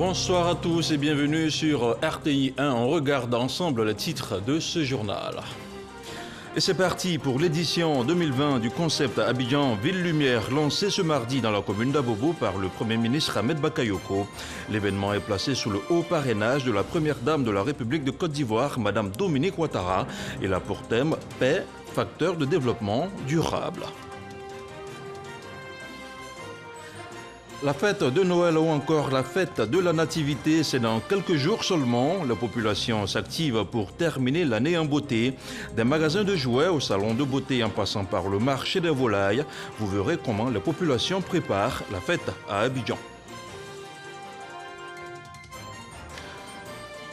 Bonsoir à tous et bienvenue sur RTI 1. On regarde ensemble les titres de ce journal. Et c'est parti pour l'édition 2020 du concept Abidjan Ville Lumière lancé ce mardi dans la commune d'Abobo par le Premier ministre Ahmed Bakayoko. L'événement est placé sous le haut parrainage de la première dame de la République de Côte d'Ivoire, Madame Dominique Ouattara. Il a pour thème Paix, facteur de développement durable. La fête de Noël ou encore la fête de la Nativité, c'est dans quelques jours seulement. La population s'active pour terminer l'année en beauté. Des magasins de jouets au salon de beauté en passant par le marché des volailles, vous verrez comment la population prépare la fête à Abidjan.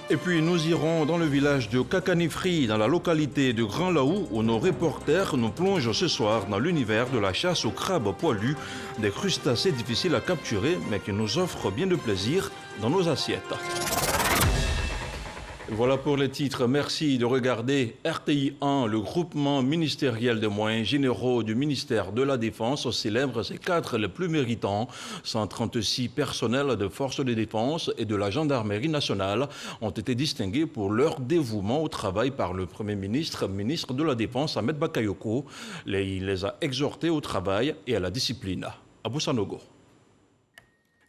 Et puis nous irons dans le village de Kakanifri, dans la localité de Grand Laou, où nos reporters nous plongent ce soir dans l'univers de la chasse aux crabes poilus, des crustacés difficiles à capturer, mais qui nous offrent bien de plaisir dans nos assiettes. Voilà pour les titres. Merci de regarder RTI 1, le groupement ministériel des moyens généraux du ministère de la Défense célèbre ses 4 les plus méritants. 136 personnels de forces de défense et de la gendarmerie nationale ont été distingués pour leur dévouement au travail par le Premier ministre, ministre de la Défense Ahmed Bakayoko. Il les a exhortés au travail et à la discipline. Abou Sanogo.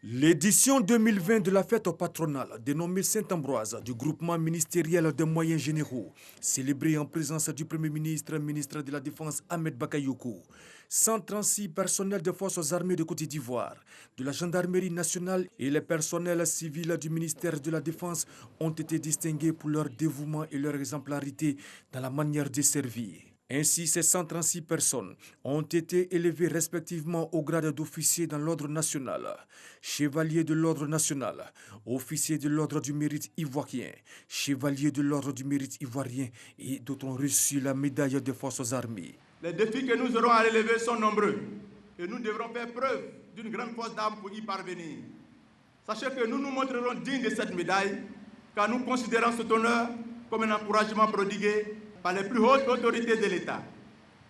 L'édition 2020 de la fête patronale dénommée Saint-Ambroise du groupement ministériel des moyens généraux, célébrée en présence du Premier ministre, ministre de la Défense Ahmed Bakayoko. 136 personnels des forces armées de Côte d'Ivoire, de la gendarmerie nationale et les personnels civils du ministère de la Défense ont été distingués pour leur dévouement et leur exemplarité dans la manière de servir. Ainsi, ces 136 personnes ont été élevées respectivement au grade d'officier dans l'ordre national, chevalier de l'ordre national, officier de l'ordre du mérite ivoirien, chevalier de l'ordre du mérite ivoirien et d'autres ont reçu la médaille des forces armées. Les défis que nous aurons à relever sont nombreux et nous devrons faire preuve d'une grande force d'âme pour y parvenir. Sachez que nous nous montrerons dignes de cette médaille car nous considérons cet honneur comme un encouragement prodigué par les plus hautes autorités de l'État,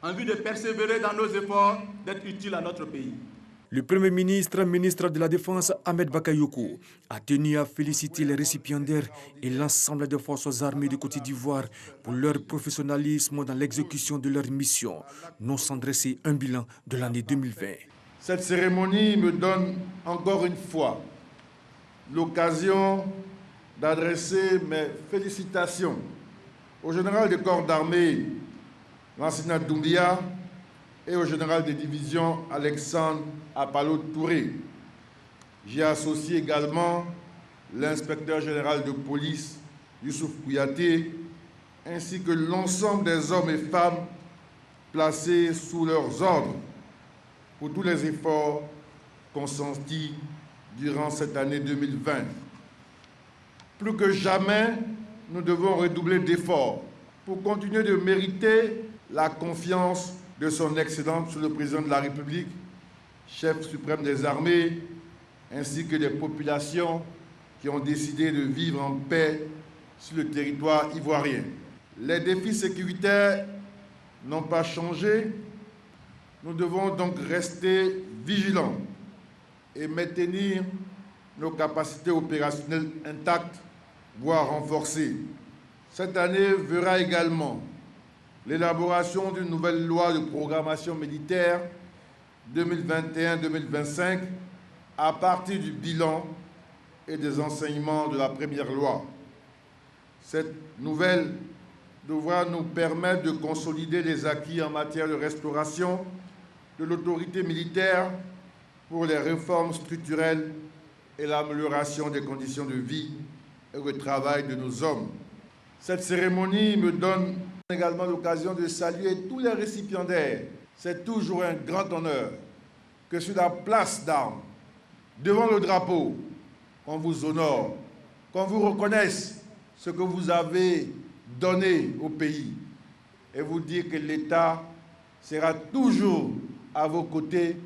en vue de persévérer dans nos efforts d'être utiles à notre pays. Le Premier ministre, ministre de la Défense, Ahmed Bakayoko, a tenu à féliciter les récipiendaires et l'ensemble des forces armées de Côte d'Ivoire pour leur professionnalisme dans l'exécution de leur mission, non sans dresser un bilan de l'année 2020. Cette cérémonie me donne encore une fois l'occasion d'adresser mes félicitations au général des corps d'armée, Lansina Doumbia, et au général des divisions, Alexandre Apalo Touré. J'ai associé également l'inspecteur général de police, Youssouf Kouyaté, ainsi que l'ensemble des hommes et femmes placés sous leurs ordres pour tous les efforts consentis durant cette année 2020. Plus que jamais, nous devons redoubler d'efforts pour continuer de mériter la confiance de son Excellence le Président de la République, chef suprême des armées, ainsi que des populations qui ont décidé de vivre en paix sur le territoire ivoirien. Les défis sécuritaires n'ont pas changé. Nous devons donc rester vigilants et maintenir nos capacités opérationnelles intactes, voire renforcées. Cette année verra également l'élaboration d'une nouvelle loi de programmation militaire 2021-2025 à partir du bilan et des enseignements de la première loi. Cette nouvelle devra nous permettre de consolider les acquis en matière de restauration de l'autorité militaire pour les réformes structurelles et l'amélioration des conditions de vie et de travail de nos hommes. Cette cérémonie me donne également l'occasion de saluer tous les récipiendaires. C'est toujours un grand honneur que sur la place d'armes, devant le drapeau, qu'on vous honore, qu'on vous reconnaisse ce que vous avez donné au pays et vous dire que l'État sera toujours à vos côtés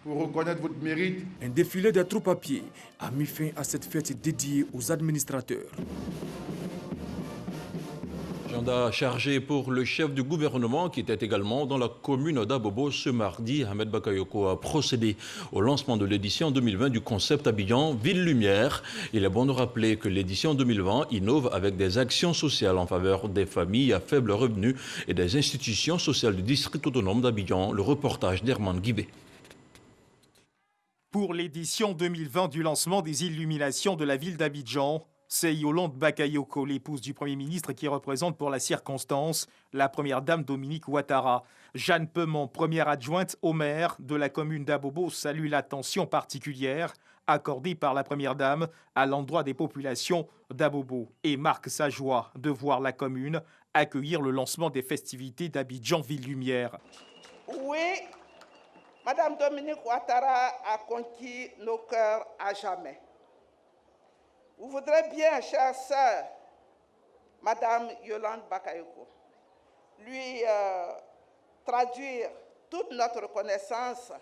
pour reconnaître votre mérite. Un défilé de troupes à pied a mis fin à cette fête dédiée aux administrateurs. Agenda chargé pour le chef du gouvernement qui était également dans la commune d'Abobo ce mardi. Ahmed Bakayoko a procédé au lancement de l'édition 2020 du concept Abidjan Ville Lumière. Il est bon de rappeler que l'édition 2020 innove avec des actions sociales en faveur des familles à faible revenu et des institutions sociales du district autonome d'Abidjan. Le reportage d'Herman Guibé. Pour l'édition 2020 du lancement des illuminations de la ville d'Abidjan, c'est Yolande Bakayoko, l'épouse du Premier ministre, qui représente pour la circonstance la première dame Dominique Ouattara. Jeanne Peumont, première adjointe au maire de la commune d'Abobo, salue l'attention particulière accordée par la première dame à l'endroit des populations d'Abobo et marque sa joie de voir la commune accueillir le lancement des festivités d'Abidjan Ville Lumière. Oui, Madame Dominique Ouattara a conquis nos cœurs à jamais. Vous voudrez bien, chère sœur, Madame Yolande Bakayoko, lui traduire toute notre reconnaissance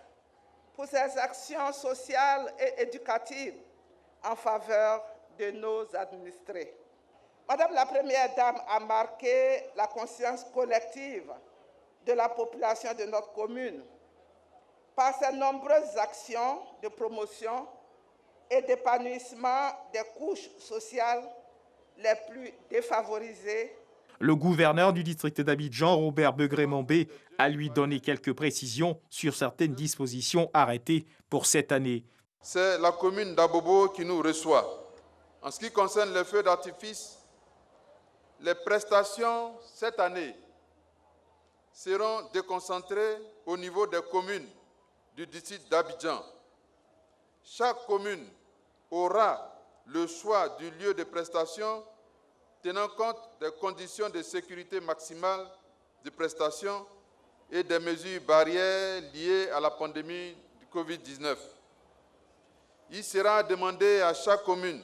pour ses actions sociales et éducatives en faveur de nos administrés. Madame la Première Dame a marqué la conscience collective de la population de notre commune par ses nombreuses actions de promotion et d'épanouissement des couches sociales les plus défavorisées. Le gouverneur du district d'Abidjan, Robert Begré-Mombé, a lui donné quelques précisions sur certaines dispositions arrêtées pour cette année. C'est la commune d'Abobo qui nous reçoit. En ce qui concerne les feux d'artifice, les prestations cette année seront déconcentrées au niveau des communes du district d'Abidjan. Chaque commune aura le choix du lieu de prestation tenant compte des conditions de sécurité maximale de prestation et des mesures barrières liées à la pandémie du Covid-19. Il sera demandé à chaque commune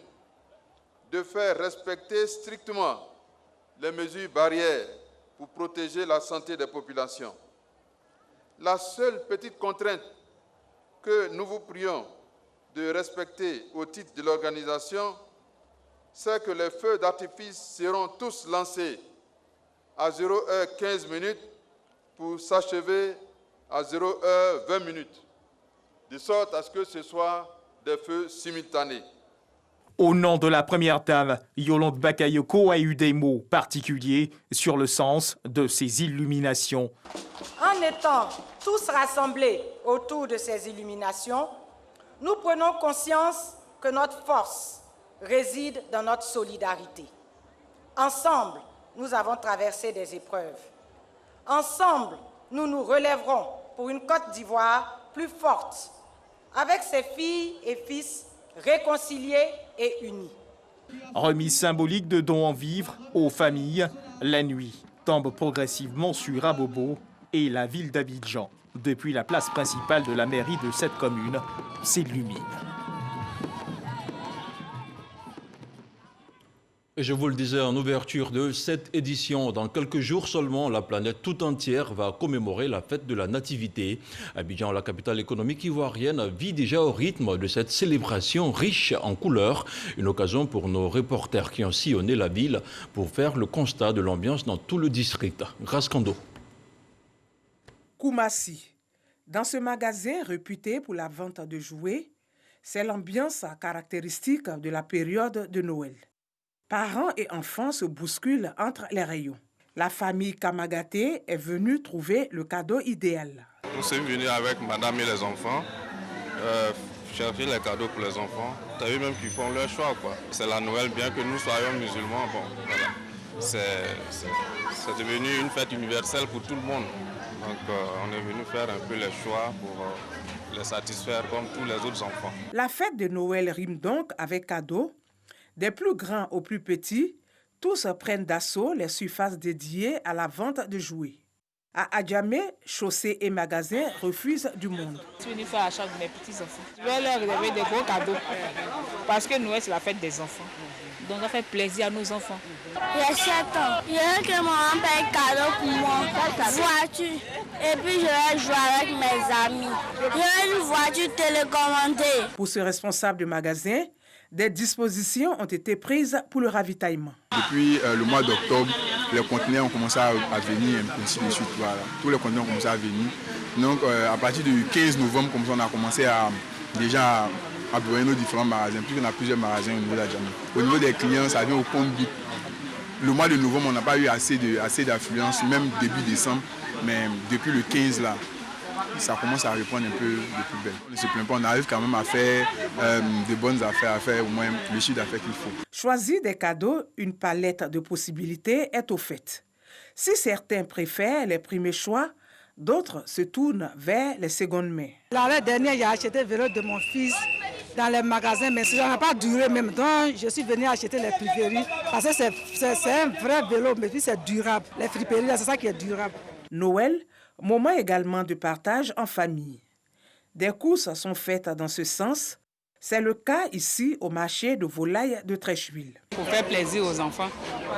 de faire respecter strictement les mesures barrières pour protéger la santé des populations. La seule petite contrainte que nous vous prions de respecter au titre de l'organisation, c'est que les feux d'artifice seront tous lancés à 0h15 pour s'achever à 0h20, de sorte à ce que ce soit des feux simultanés. Au nom de la première dame, Yolande Bakayoko a eu des mots particuliers sur le sens de ces illuminations. En étant tous rassemblés autour de ces illuminations, nous prenons conscience que notre force réside dans notre solidarité. Ensemble, nous avons traversé des épreuves. Ensemble, nous nous relèverons pour une Côte d'Ivoire plus forte, avec ses filles et fils réconciliés et unis. Remise symbolique de dons en vivres aux familles, la nuit tombe progressivement sur Abobo et la ville d'Abidjan. Depuis la place principale de la mairie de cette commune, s'illumine. Et je vous le disais en ouverture de cette édition, dans quelques jours seulement, la planète tout entière va commémorer la fête de la Nativité. Abidjan, la capitale économique ivoirienne, vit déjà au rythme de cette célébration riche en couleurs. Une occasion pour nos reporters qui ont sillonné la ville pour faire le constat de l'ambiance dans tout le district. Grâce Kando. Koumassi. Dans ce magasin réputé pour la vente de jouets, c'est l'ambiance caractéristique de la période de Noël. Parents et enfants se bousculent entre les rayons. La famille Kamagaté est venue trouver le cadeau idéal. Nous sommes venus avec madame et les enfants chercher les cadeaux pour les enfants. Tu as vu même qu'ils font leur choix, quoi. C'est la Noël, bien que nous soyons musulmans. Bon, voilà. C'est devenu une fête universelle pour tout le monde. Donc on est venu faire un peu les choix pour les satisfaire comme tous les autres enfants. La fête de Noël rime donc avec cadeaux. Des plus grands aux plus petits, tous prennent d'assaut les surfaces dédiées à la vente de jouets. À Adjamé, chaussées et magasins refusent du monde. Je suis venue faire l'achat de mes petits-enfants. Je vais leur réserver des gros cadeaux parce que Noël, c'est la fête des enfants. Donc, ça fait plaisir à nos enfants. J'ai 7 ans. Je veux que maman paye cadeau pour moi, voiture. Et puis, je vais jouer avec mes amis. Je veux une voiture télécommandée. Pour ce responsable de magasin, Des dispositions ont été prises pour le ravitaillement. Depuis le mois d'octobre, les conteneurs ont commencé à venir, ainsi de suite. Voilà. Tous les conteneurs ont commencé à venir. Donc à partir du 15 novembre, comme ça, on a commencé à déjà broyer nos différents magasins, puisqu'on a plusieurs magasins au niveau de la Djamena. Au niveau des clients, ça vient au compte-gouttes. Le mois de novembre, on n'a pas eu assez d'affluence, même début décembre, mais depuis le 15 là, ça commence à reprendre un peu de plus belle. On ne se plaint pas, on arrive quand même à faire de bonnes affaires, à faire au moins le chiffre d'affaires qu'il faut. Choisir des cadeaux, une palette de possibilités est offerte. Si certains préfèrent les premiers choix, d'autres se tournent vers les secondes mains. L'année dernière, j'ai acheté le vélo de mon fils dans les magasins, mais ça n'a pas duré même. Donc, je suis venue acheter les friperies parce que c'est un vrai vélo, mais puis c'est durable. Les friperies, c'est ça qui est durable. Noël, moment également de partage en famille. Des courses sont faites dans ce sens. C'est le cas ici au marché de volailles de Treichville. Pour faire plaisir aux enfants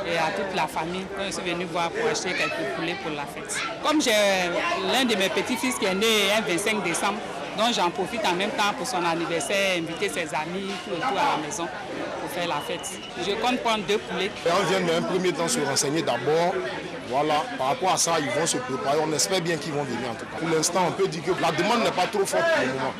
et à toute la famille, je suis venue voir pour acheter quelques poulets pour la fête. Comme j'ai l'un de mes petits-fils qui est né un 25 décembre, donc j'en profite en même temps pour son anniversaire, inviter ses amis, tout autour à la maison pour faire la fête. Je compte prendre 2 poulets. Et on vient d'un premier temps se renseigner d'abord. Voilà, par rapport à ça, ils vont se préparer. On espère bien qu'ils vont venir en tout cas. Pour l'instant, on peut dire que la demande n'est pas trop forte pour le moment.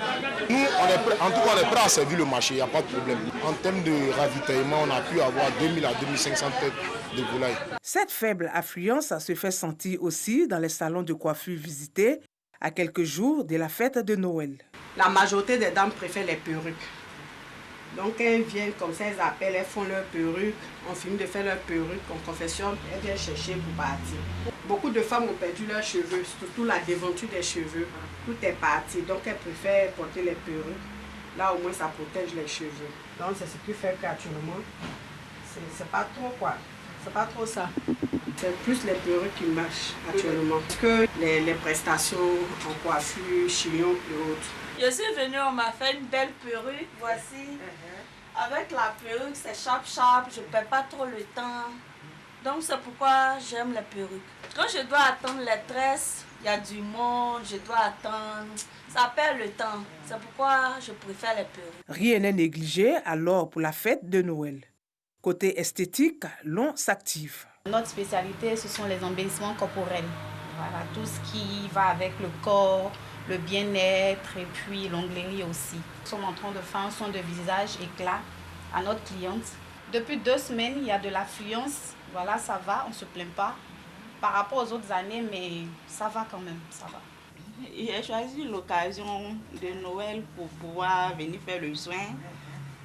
Nous, on est prêt à servir le marché, il n'y a pas de problème. En termes de ravitaillement, on a pu avoir 2000 à 2500 têtes de volailles. Cette faible affluence se fait sentir aussi dans les salons de coiffure visités à quelques jours de la fête de Noël. La majorité des dames préfèrent les perruques. Donc elles viennent comme ça, elles appellent, elles font leur perruque, on finit de faire leur perruque, on confectionne, elles viennent chercher pour partir. Beaucoup de femmes ont perdu leurs cheveux, surtout la déventure des cheveux. Tout est parti, donc elles préfèrent porter les perruques. Là au moins ça protège les cheveux. Donc c'est ce qui fait qu'actuellement, c'est pas trop quoi. C'est pas trop ça. C'est plus les perruques qui marchent actuellement. Parce que les prestations en coiffure, chignon et autres. Je suis venue, on m'a fait une belle perruque, voici. Avec la perruque, c'est sharp, je ne perds pas trop le temps. Donc c'est pourquoi j'aime les perruques. Quand je dois attendre les tresses, il y a du monde, je dois attendre. Ça perd le temps. C'est pourquoi je préfère les perruques. Rien n'est négligé alors pour la fête de Noël. Côté esthétique, l'on s'active. Notre spécialité, ce sont les embellissements corporels. Voilà, tout ce qui va avec le corps, le bien-être et puis l'onglerie aussi. Nous sommes en train de faire un soin de visage éclat à notre cliente. Depuis 2 semaines, il y a de l'affluence. Voilà, ça va, on ne se plaint pas. Par rapport aux autres années, mais ça va quand même, ça va. J'ai choisi l'occasion de Noël pour pouvoir venir faire le soin,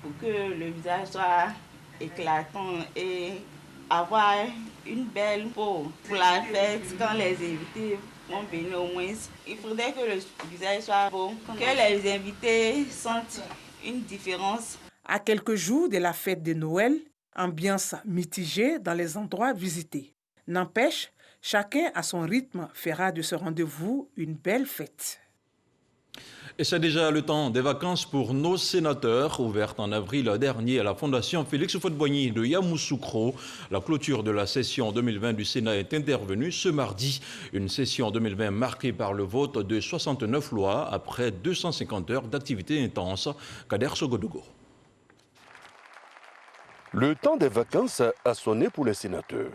pour que le visage soit éclatant et avoir une belle peau pour la fête. Quand les invités vont venir au moins, il faudrait que le visage soit beau, que les invités sentent une différence. À quelques jours de la fête de Noël, ambiance mitigée dans les endroits visités. N'empêche, chacun à son rythme fera de ce rendez-vous une belle fête. Et c'est déjà le temps des vacances pour nos sénateurs. Ouverte en avril dernier à la Fondation Félix Houphouët-Boigny de Yamoussoukro. La clôture de la session 2020 du Sénat est intervenue ce mardi. Une session 2020 marquée par le vote de 69 lois après 250 heures d'activité intense. Kader Sogodogo. Le temps des vacances a sonné pour les sénateurs.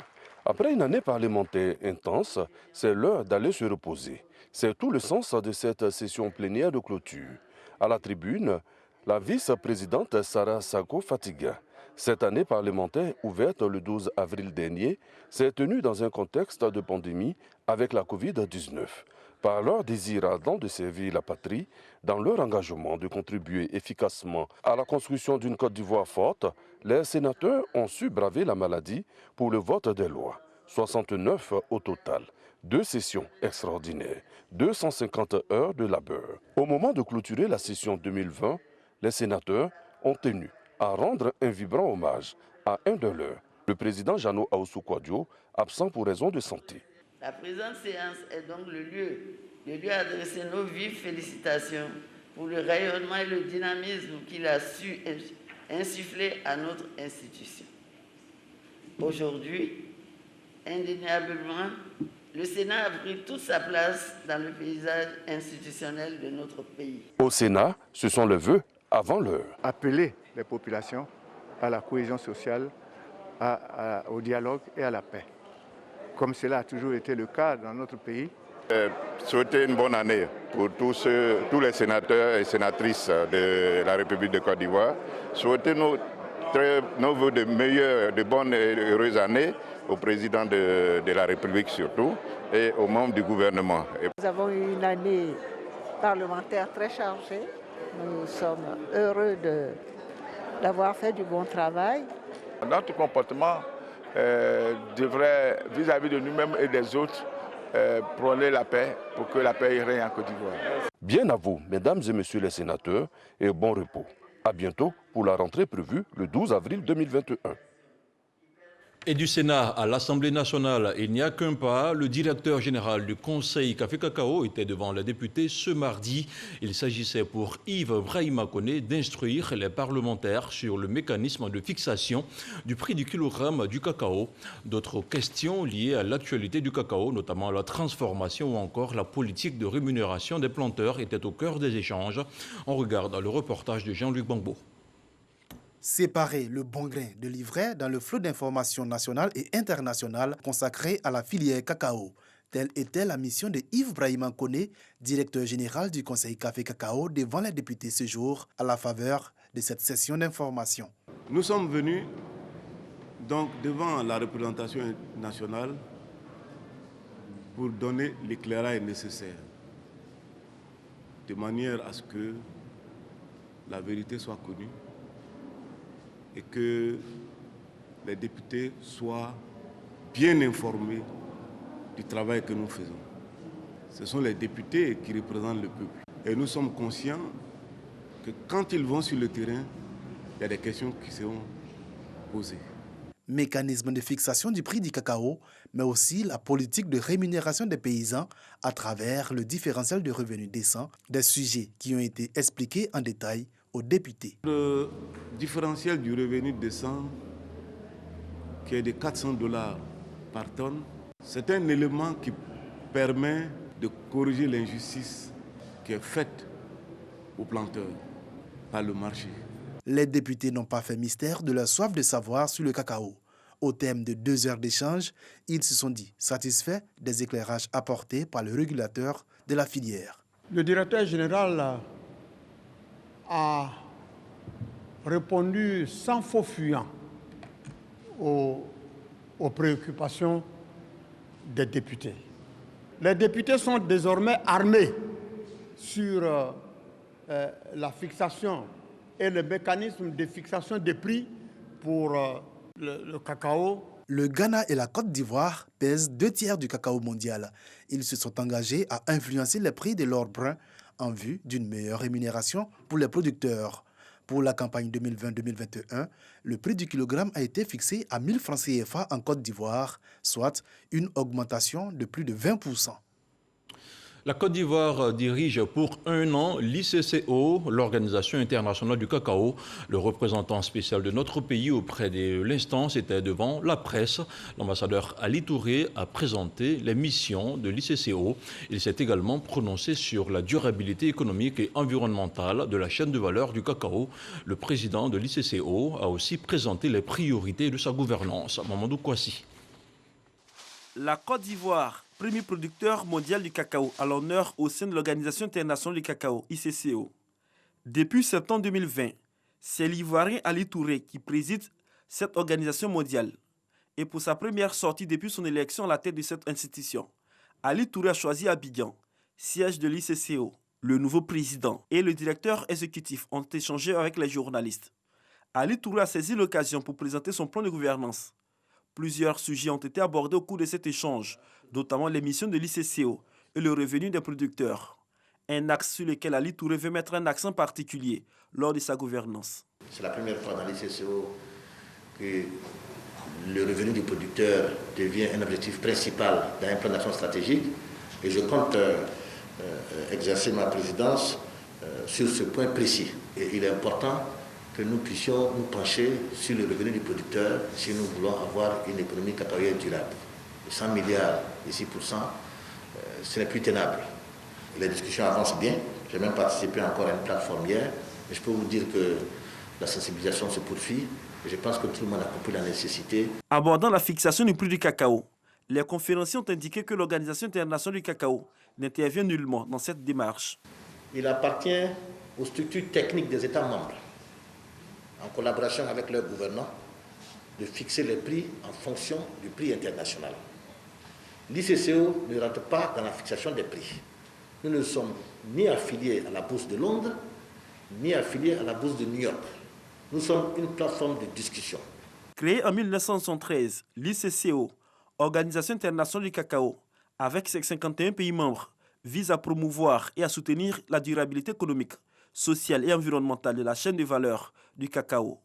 Après une année parlementaire intense, c'est l'heure d'aller se reposer. C'est tout le sens de cette session plénière de clôture. À la tribune, la vice-présidente Sarah Sako Fatiga. Cette année parlementaire, ouverte le 12 avril dernier, s'est tenue dans un contexte de pandémie avec la Covid-19. Par leur désir ardent de servir la patrie, dans leur engagement de contribuer efficacement à la construction d'une Côte d'Ivoire forte, les sénateurs ont su braver la maladie pour le vote des lois. 69 au total. 2 sessions extraordinaires, 250 heures de labeur. Au moment de clôturer la session 2020, les sénateurs ont tenu à rendre un vibrant hommage à un de leurs, le président Jano Aoussou-Kouadio, absent pour raison de santé. La présente séance est donc le lieu à adresser nos vives félicitations pour le rayonnement et le dynamisme qu'il a su insuffler à notre institution. Aujourd'hui, indéniablement, le Sénat a pris toute sa place dans le paysage institutionnel de notre pays. Au Sénat, ce sont les vœux avant l'heure. Appeler les populations à la cohésion sociale, au dialogue et à la paix, comme cela a toujours été le cas dans notre pays. Souhaiter une bonne année pour tous les sénateurs et sénatrices de la République de Côte d'Ivoire. Souhaiter nos vœux de meilleures, de bonnes et heureuses années au président de la République surtout et aux membres du gouvernement. Nous avons eu une année parlementaire très chargée. Nous sommes heureux d'avoir fait du bon travail. Notre comportement devrait, vis-à-vis de nous-mêmes et des autres, prôner la paix pour que la paix règne en Côte d'Ivoire. Bien à vous, mesdames et messieurs les sénateurs, et bon repos. À bientôt pour la rentrée prévue le 12 avril 2021. Et du Sénat à l'Assemblée nationale, il n'y a qu'un pas. Le directeur général du Conseil Café Cacao était devant les députés ce mardi. Il s'agissait pour Yves Brahima Koné d'instruire les parlementaires sur le mécanisme de fixation du prix du kilogramme du cacao. D'autres questions liées à l'actualité du cacao, notamment la transformation ou encore la politique de rémunération des planteurs, étaient au cœur des échanges. On regarde le reportage de Jean-Luc Bangbo. Séparer le bon grain de l'ivraie dans le flot d'informations nationales et internationales consacré à la filière cacao. Telle était la mission de Yves Brahima Koné, directeur général du Conseil Café Cacao, devant les députés ce jour à la faveur de cette session d'information. Nous sommes venus donc devant la représentation nationale pour donner l'éclairage nécessaire, de manière à ce que la vérité soit connue et que les députés soient bien informés du travail que nous faisons. Ce sont les députés qui représentent le peuple. Et nous sommes conscients que quand ils vont sur le terrain, il y a des questions qui seront posées. Mécanisme de fixation du prix du cacao, mais aussi la politique de rémunération des paysans à travers le différentiel de revenus décents, des sujets qui ont été expliqués en détail aux députés. Le différentiel du revenu décent, qui est de $400 par tonne, c'est un élément qui permet de corriger l'injustice qui est faite aux planteurs par le marché. Les députés n'ont pas fait mystère de leur soif de savoir sur le cacao. Au terme de 2 heures d'échange, ils se sont dit satisfaits des éclairages apportés par le régulateur de la filière. Le directeur général a répondu sans faux fuyant aux préoccupations des députés. Les députés sont désormais armés sur la fixation et le mécanisme de fixation des prix pour le cacao. Le Ghana et la Côte d'Ivoire pèsent 2/3 du cacao mondial. Ils se sont engagés à influencer les prix de l'or brun en vue d'une meilleure rémunération pour les producteurs. Pour la campagne 2020-2021, le prix du kilogramme a été fixé à 1000 francs CFA en Côte d'Ivoire, soit une augmentation de plus de 20%. La Côte d'Ivoire dirige pour 1 an l'ICCO, l'Organisation internationale du cacao. Le représentant spécial de notre pays auprès de l'instance était devant la presse. L'ambassadeur Ali Touré a présenté les missions de l'ICCO. Il s'est également prononcé sur la durabilité économique et environnementale de la chaîne de valeur du cacao. Le président de l'ICCO a aussi présenté les priorités de sa gouvernance. Mamadou Kouassi. La Côte d'Ivoire, premier producteur mondial du cacao, à l'honneur au sein de l'Organisation internationale du cacao, ICCO. Depuis septembre 2020, c'est l'Ivoirien Ali Touré qui préside cette organisation mondiale. Et pour sa première sortie depuis son élection à la tête de cette institution, Ali Touré a choisi Abidjan, siège de l'ICCO. Le nouveau président et le directeur exécutif ont échangé avec les journalistes. Ali Touré a saisi l'occasion pour présenter son plan de gouvernance. Plusieurs sujets ont été abordés au cours de cet échange, notamment les missions de l'ICCO et le revenu des producteurs. Un axe sur lequel Ali Touré veut mettre un accent particulier lors de sa gouvernance. C'est la première fois dans l'ICCO que le revenu du producteur devient un objectif principal dans un plan d'action stratégique. Et je compte exercer ma présidence sur ce point précis. Et il est important que nous puissions nous pencher sur le revenu du producteur si nous voulons avoir une économie cacaoyère durable. 100 milliards et 6%, ce n'est plus tenable. Les discussions avancent bien. J'ai même participé encore à une plateforme hier. Et je peux vous dire que la sensibilisation se poursuit. Et je pense que tout le monde a compris la nécessité. Abordant la fixation du prix du cacao, les conférenciers ont indiqué que l'Organisation internationale du cacao n'intervient nullement dans cette démarche. Il appartient aux structures techniques des États membres, en collaboration avec leurs gouvernants, de fixer les prix en fonction du prix international. L'ICCO ne rentre pas dans la fixation des prix. Nous ne sommes ni affiliés à la bourse de Londres, ni affiliés à la bourse de New York. Nous sommes une plateforme de discussion. Créée en 1973, l'ICCO, Organisation internationale du cacao, avec ses 51 pays membres, vise à promouvoir et à soutenir la durabilité économique, sociale et environnementale de la chaîne de valeur du cacao.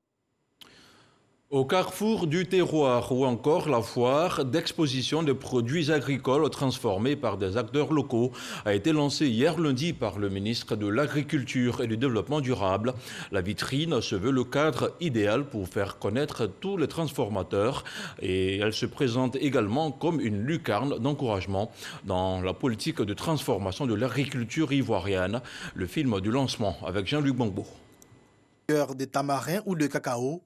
Au carrefour du terroir ou encore la foire d'exposition de produits agricoles transformés par des acteurs locaux a été lancée hier lundi par le ministre de l'Agriculture et du Développement durable. La vitrine se veut le cadre idéal pour faire connaître tous les transformateurs et elle se présente également comme une lucarne d'encouragement dans la politique de transformation de l'agriculture ivoirienne. Le film du lancement avec Jean-Luc Bangbo. Cœur de tamarin ou de cacao,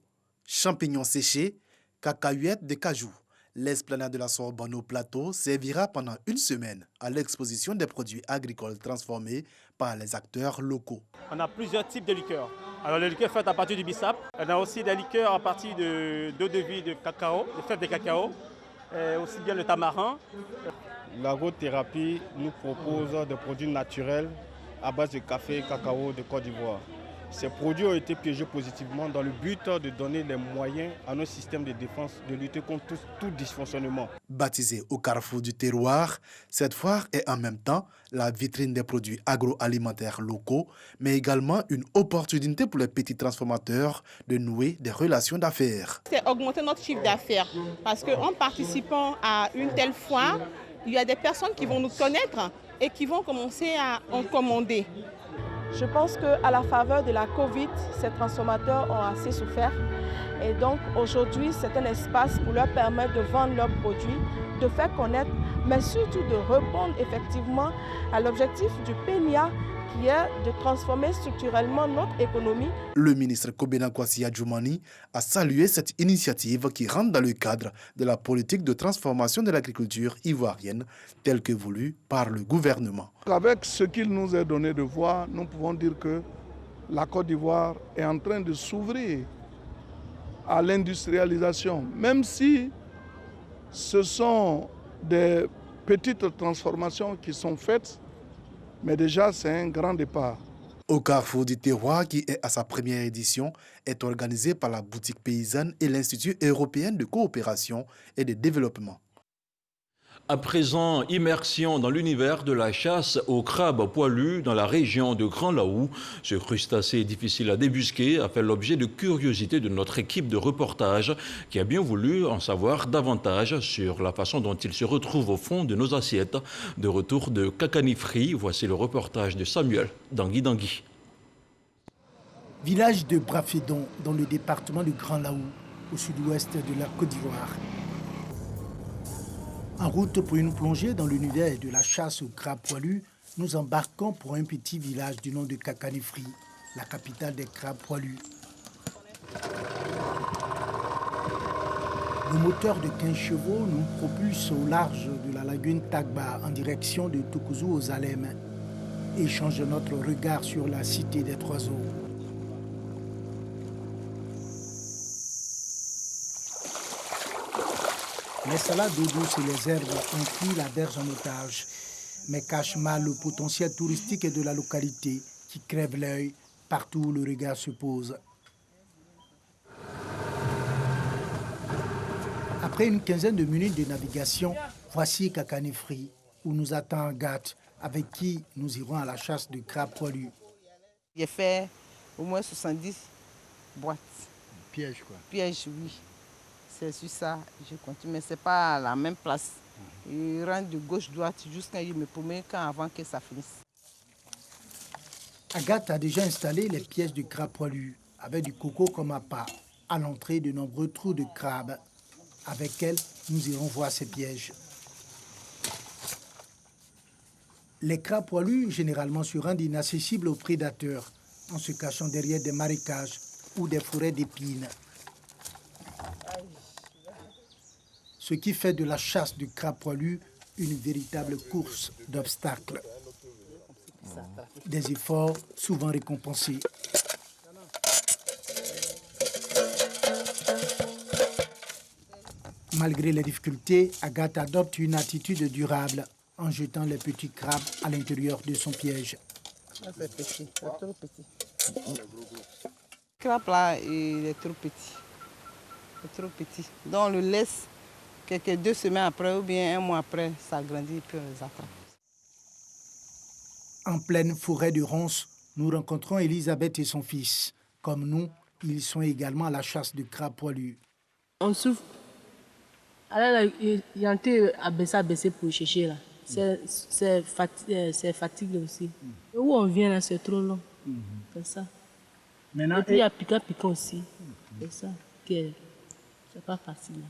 champignons séchés, cacahuètes de cajou. L'esplanade de la Sorbonne au plateau servira pendant une semaine à l'exposition des produits agricoles transformés par les acteurs locaux. On a plusieurs types de liqueurs. Alors les liqueurs faites à partir du bissap. On a aussi des liqueurs à partir d'eau de vie de cacao, de fèves de cacao, aussi bien le tamarin. L'agrothérapie nous propose des produits naturels à base de café et cacao de Côte d'Ivoire. Ces produits ont été piégés positivement dans le but de donner les moyens à nos systèmes de défense de lutter contre tout dysfonctionnement. Baptisée au carrefour du terroir, cette foire est en même temps la vitrine des produits agroalimentaires locaux, mais également une opportunité pour les petits transformateurs de nouer des relations d'affaires. C'est augmenter notre chiffre d'affaires parce qu'en participant à une telle foire, il y a des personnes qui vont nous connaître et qui vont commencer à en commander. Je pense qu'à la faveur de la Covid, ces transformateurs ont assez souffert. Et donc aujourd'hui, c'est un espace pour leur permettre de vendre leurs produits, de faire connaître, mais surtout de répondre effectivement à l'objectif du PNIA qui est de transformer structurellement notre économie. Le ministre Kobena Kwasi Adjoumani a salué cette initiative qui rentre dans le cadre de la politique de transformation de l'agriculture ivoirienne telle que voulue par le gouvernement. Avec ce qu'il nous est donné de voir, nous pouvons dire que la Côte d'Ivoire est en train de s'ouvrir à l'industrialisation, même si ce sont des petites transformations qui sont faites, mais déjà c'est un grand départ. Au carrefour du terroir, qui est à sa première édition, est organisé par la boutique paysanne et l'Institut européen de coopération et de développement. À présent, immersion dans l'univers de la chasse au crabe poilu dans la région de Grand Laou. Ce crustacé difficile à débusquer a fait l'objet de curiosité de notre équipe de reportage qui a bien voulu en savoir davantage sur la façon dont il se retrouve au fond de nos assiettes. De retour de Kakanifri, voici le reportage de Samuel Dangui. Village de Brafédon, dans le département du Grand Laou, au sud-ouest de la Côte d'Ivoire. En route pour une plongée dans l'univers de la chasse au crabe poilu, nous embarquons pour un petit village du nom de Kakanifri, la capitale des crabes poilus. Le moteur de 15 chevaux nous propulse au large de la lagune Tagba en direction de Toukouzou aux Alem et change notre regard sur la cité des trois eaux. Les salades d'eau douce et les herbes ont pris la berge en otage, mais cachent mal le potentiel touristique de la localité qui crève l'œil partout où le regard se pose. Après une quinzaine de minutes de navigation, voici Kakanifri, où nous attend Agathe, avec qui nous irons à la chasse de crabes poilus. J'ai fait au moins 70 boîtes. Piège quoi. Piège, oui. C'est sur ça, je continue, mais ce n'est pas à la même place. Il rentre de gauche-droite jusqu'à me promène avant que ça finisse. Agathe a déjà installé les pièces de crabe poilu, avec du coco comme appât, à l'entrée de nombreux trous de crabe. Avec elle, nous irons voir ces pièges. Les crabes poilus généralement se rendent inaccessibles aux prédateurs, en se cachant derrière des marécages ou des forêts d'épines. Ce qui fait de la chasse du crabe poilu une véritable course d'obstacles. Des efforts souvent récompensés. Malgré les difficultés, Agathe adopte une attitude durable en jetant les petits crabes à l'intérieur de son piège. C'est petit, c'est trop petit. Le crabe là, il est trop petit. C'est trop petit. Donc on le laisse quelques 2 semaines après ou bien 1 mois après, ça grandit et puis on les attrape. En pleine forêt de ronces, nous rencontrons Elisabeth et son fils. Comme nous, ils sont également à la chasse de crabes poilus. On souffre. Alors, il y a un peu à baisser pour chercher là. C'est fatigue aussi. Et où on vient là, c'est trop long. C'est ça. Maintenant, et puis il y a piquant aussi. C'est ça. C'est pas facile.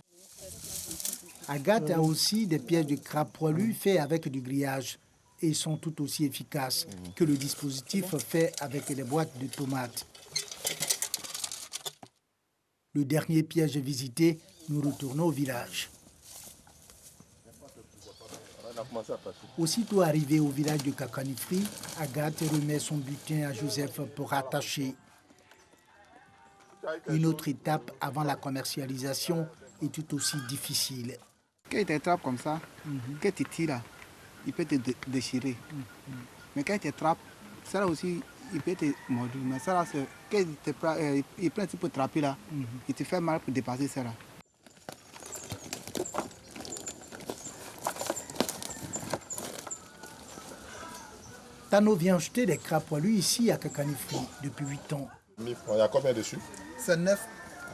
Agathe a aussi des pièges de crabes poilus faits avec du grillage et sont tout aussi efficaces que le dispositif fait avec des boîtes de tomates. Le dernier piège visité, nous retournons au village. Aussitôt arrivé au village de Kakanifri, Agathe remet son butin à Joseph pour attacher. Une autre étape avant la commercialisation est tout aussi difficile. Quand il t'attrape comme ça, quand tu tires, il peut te déchirer. Mais quand il t'attrape, ça aussi, il peut te mordre. Mais ça, c'est quand il prend un petit peu de trapper là, il te fait mal pour dépasser ça là. Tano vient acheter des crabes poilus ici à Kakanifri depuis 8 ans. Il y a combien dessus? C'est 9.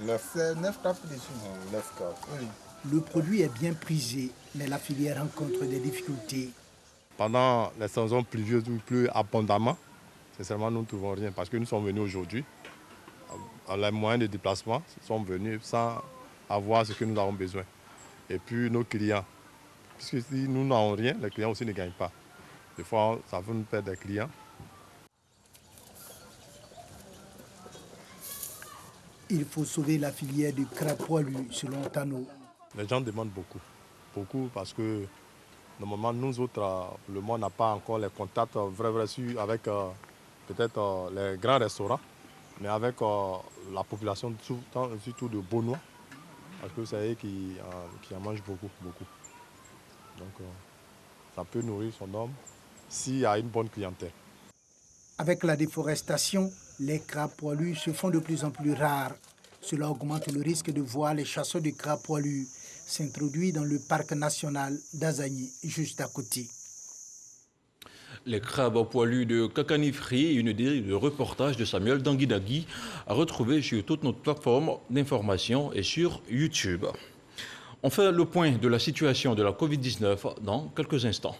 9. C'est 9 crabes dessus. 9 crabes. Oui. Le produit est bien prisé, mais la filière rencontre des difficultés. Pendant les saisons pluvieuses ou plus abondamment, sincèrement, nous ne trouvons rien parce que nous sommes venus aujourd'hui. Les moyens de déplacement sont venus sans avoir ce que nous avons besoin. Et puis nos clients, puisque si nous n'avons rien, les clients aussi ne gagnent pas. Des fois, ça veut nous perdre des clients. Il faut sauver la filière du crabe poilu, selon Tano. Les gens demandent beaucoup. Beaucoup parce que normalement, nous autres, le monde n'a pas encore les contacts vrais avec peut-être les grands restaurants, mais avec la population, surtout de Beaunois, parce que c'est eux qui en mangent beaucoup. Donc, ça peut nourrir son homme s'il y a une bonne clientèle. Avec la déforestation, les crabes poilus se font de plus en plus rares. Cela augmente le risque de voir les chasseurs de crabes poilus s'introduire dans le parc national d'Azagny, juste à côté. Les crabes poilus de Kakanifri, une idée de reportage de Samuel Danguidagui à retrouver sur toute notre plateforme d'information et sur YouTube. On fait le point de la situation de la Covid-19 dans quelques instants.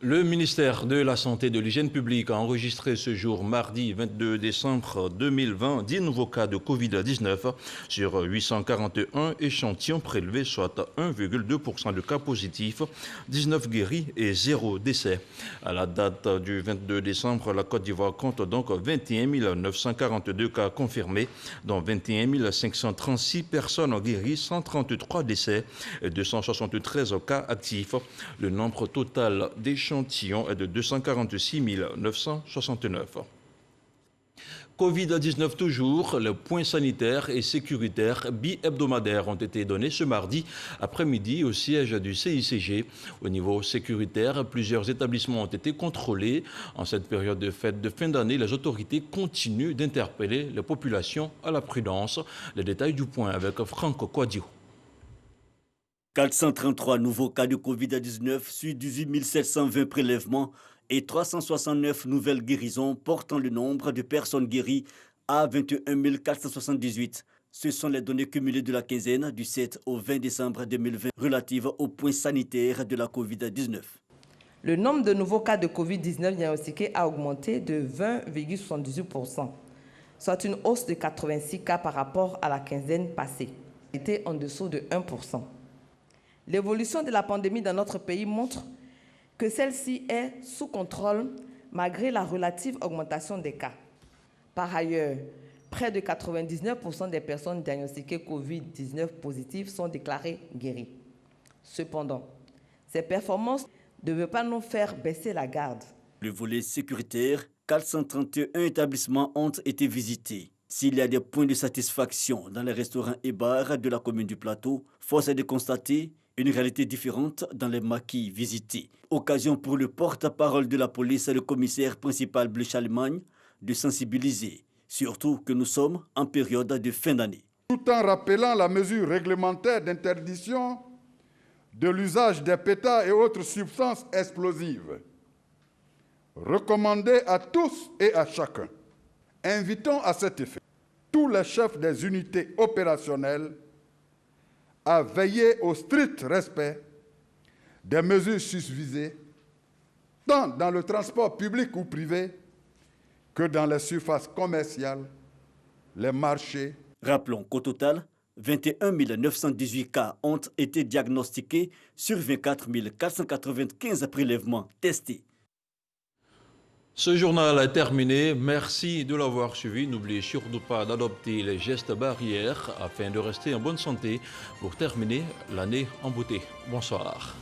Le ministère de la Santé et de l'Hygiène publique a enregistré ce jour, mardi 22 décembre 2020, 10 nouveaux cas de Covid-19 sur 841 échantillons prélevés, soit 1,2% de cas positifs, 19 guéris et 0 décès. À la date du 22 décembre, la Côte d'Ivoire compte donc 21 942 cas confirmés, dont 21 536 personnes guéries, 133 décès et 273 cas actifs. Le nombre total d'échantillons est de 246 969. Covid-19 toujours, les points sanitaires et sécuritaires bi-hebdomadaires ont été donnés ce mardi après-midi au siège du CICG. Au niveau sécuritaire, plusieurs établissements ont été contrôlés. En cette période de fête de fin d'année, les autorités continuent d'interpeller les populations à la prudence. Les détails du point avec Franck Kouadio. 433 nouveaux cas de Covid-19 sur 18 720 prélèvements et 369 nouvelles guérisons, portant le nombre de personnes guéries à 21 478. Ce sont les données cumulées de la quinzaine du 7 au 20 décembre 2020 relatives aux points sanitaires de la Covid-19. Le nombre de nouveaux cas de Covid-19 diagnostiqués a augmenté de 20,78%, soit une hausse de 86 cas par rapport à la quinzaine passée. C'était en dessous de 1%. L'évolution de la pandémie dans notre pays montre que celle-ci est sous contrôle malgré la relative augmentation des cas. Par ailleurs, près de 99% des personnes diagnostiquées Covid-19 positives sont déclarées guéries. Cependant, ces performances ne veulent pas nous faire baisser la garde. Le volet sécuritaire, 431 établissements ont été visités. S'il y a des points de satisfaction dans les restaurants et bars de la commune du Plateau, force est de constater une réalité différente dans les maquis visités. Occasion pour le porte-parole de la police et le commissaire principal Bleu Charlemagne de sensibiliser, surtout que nous sommes en période de fin d'année. Tout en rappelant la mesure réglementaire d'interdiction de l'usage des pétards et autres substances explosives, recommandée à tous et à chacun. Invitons à cet effet tous les chefs des unités opérationnelles à veiller au strict respect des mesures susvisées, tant dans le transport public ou privé que dans les surfaces commerciales, les marchés. Rappelons qu'au total, 21 918 cas ont été diagnostiqués sur 24 495 prélèvements testés. Ce journal est terminé. Merci de l'avoir suivi. N'oubliez surtout pas d'adopter les gestes barrières afin de rester en bonne santé pour terminer l'année en beauté. Bonsoir.